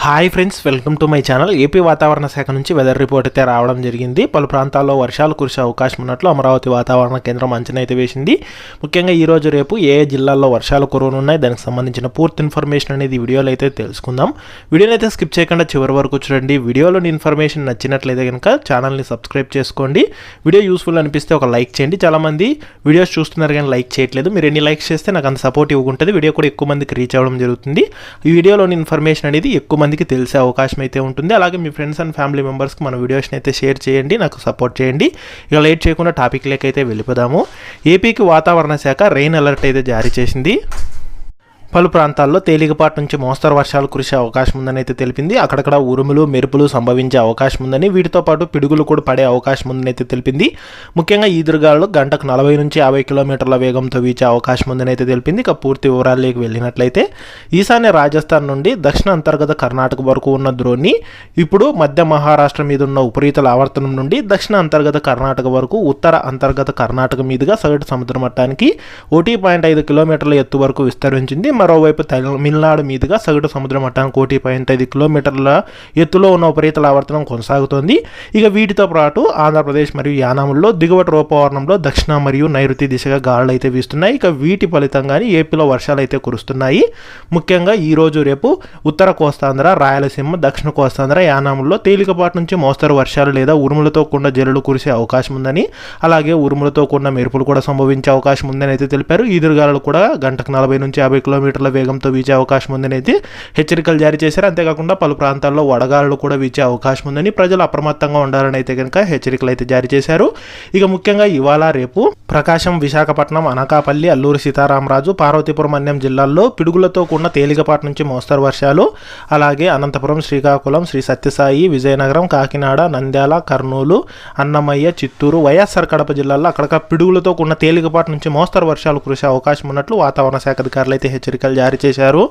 Hi friends, welcome to my channel. AP వాతావరణ శాఖ నుంచి వెదర్ రిపోర్ట్ అయితే రావడం జరిగింది. పలు ప్రాంతాల్లో వర్షాలు కురిసే అవకాశం ఉన్నట్లు అమరావతి వాతావరణ కేంద్రం అంచనా అయితే వేసింది. ముఖ్యంగా ఈ రోజు రేపు ఏ జిల్లాల్లో వర్షాలు కురవనున్నాయి, దానికి సంబంధించిన పూర్తి ఇన్ఫర్మేషన్ అనేది వీడియోలో అయితే తెలుసుకుందాం. వీడియోని అయితే స్కిప్ చేయకుండా చివరి వరకు చూడండి. వీడియోలోని ఇన్ఫర్మేషన్ నచ్చినట్లయితే కనుక ఛానల్ని సబ్స్క్రైబ్ చేసుకోండి. వీడియో యూస్ఫుల్ అనిపిస్తే ఒక లైక్ చేయండి. చాలామంది వీడియోస్ చూస్తున్నారు కానీ లైక్ చేయట్లేదు. మీరు ఎన్ని లైక్స్ చేస్తే నాకు అంత సపోర్టివ్గా ఉంటుంది. వీడియో కూడా ఎక్కువ మందికి రీచ్ అవ్వడం జరుగుతుంది. ఈ వీడియోలోని ఇన్ఫర్మేషన్ అనేది ఎక్కువ మందికి తెలిసే అవకాశం అయితే ఉంటుంది. అలాగే మీ ఫ్రెండ్స్ అండ్ ఫ్యామిలీ మెంబర్స్కి మన వీడియోస్ని అయితే షేర్ చేయండి, నాకు సపోర్ట్ చేయండి. ఇక లేట్ చేయకుండా టాపిక్ అయితే వెళ్ళిపోదాము. ఏపీకి వాతావరణ శాఖ రెయిన్ అలర్ట్ అయితే జారీ చేసింది. పలు ప్రాంతాల్లో తేలికపాటి నుంచి మోస్తరు వర్షాలు కురిసే అవకాశం ఉందని అయితే తెలిపింది. అక్కడక్కడ ఉరుములు మెరుపులు సంభవించే అవకాశం ఉందని, వీటితో పాటు పిడుగులు కూడా పడే అవకాశం ఉందని అయితే తెలిపింది. ముఖ్యంగా ఈదురుగాలు గంటకు 40 నుంచి 50 కిలోమీటర్ల వేగంతో వీచే అవకాశం ఉందని అయితే తెలిపింది. ఇక పూర్తి వివరాల్లోకి వెళ్ళినట్లయితే, ఈశాన్య రాజస్థాన్ నుండి దక్షిణ అంతర్గత కర్ణాటక వరకు ఉన్న ద్రోణి ఇప్పుడు మధ్య మహారాష్ట్ర మీద ఉన్న ఉపరితల ఆవర్తనం నుండి దక్షిణ అంతర్గత కర్ణాటక వరకు, ఉత్తర అంతర్గత కర్ణాటక మీదుగా సగటు సముద్ర మట్టానికి 1.5 కిలోమీటర్ల ఎత్తు వరకు విస్తరించింది. మరోవైపు తమిళనాడు మీదుగా సగటు సముద్ర మట్టానికి 1.5 కిలోమీటర్ల ఎత్తులో ఉన్న ఉపరితల ఆవర్తనం కొనసాగుతోంది. ఇక వీటితో పాటు ఆంధ్రప్రదేశ్ మరియు యానాముల్లో దిగువటి రూపవర్ణంలో దక్షిణ మరియు నైరుతి దిశగా గాలులు అయితే వీస్తున్నాయి. ఇక వీటి ఫలితంగానే ఏపీలో వర్షాలు అయితే కురుస్తున్నాయి. ముఖ్యంగా ఈ రోజు రేపు ఉత్తర కోస్తాంధ్ర, రాయలసీమ, దక్షిణ కోస్తాంధ్ర, యానాముల్లో తేలికపాటి నుంచి మోస్తరు వర్షాలు లేదా ఉరుములతో కూడిన జల్లులు కురిసే అవకాశం ఉందని, అలాగే ఉరుములతో కూడిన మెరుపులు కూడా సంభవించే అవకాశం ఉందని అయితే తెలిపారు. ఈదురుగాలు కూడా గంటకు 40 నుంచి 50 కిలోమీటర్ల వేగంతో వీచే అవకాశం ఉందని అయితే హెచ్చరికలు జారీ చేశారు. అంతేకాకుండా పలు ప్రాంతాల్లో వడగాళ్ళు కూడా వీచే అవకాశం ఉందని, ప్రజలు అప్రమత్తంగా ఉండాలని అయితే కనుక హెచ్చరికలు అయితే జారీ చేశారు. ఇక ముఖ్యంగా ఇవాళ రేపు ప్రకాశం, విశాఖపట్నం, అనకాపల్లి, అల్లూరి సీతారామరాజు, పార్వతీపురం, అన్యం జిల్లాల్లో పిడుగులతో కూడిన తేలికపాటి నుంచి మోస్తరు వర్షాలు, అలాగే అనంతపురం, శ్రీకాకుళం, శ్రీ సత్యసాయి, విజయనగరం, కాకినాడ, నంద్యాల, కర్నూలు, అన్నమయ్య, చిత్తూరు, వైఎస్ఆర్ కడప జిల్లాల్లో అక్కడక్కడ పిడుగులతో కూడిన తేలికపాటి నుంచి మోస్తరు వర్షాలు కురిసే అవకాశం ఉన్నట్లు వాతావరణ శాఖ అధికారులు అయితే హెచ్చరికలు జారీ చేశారు.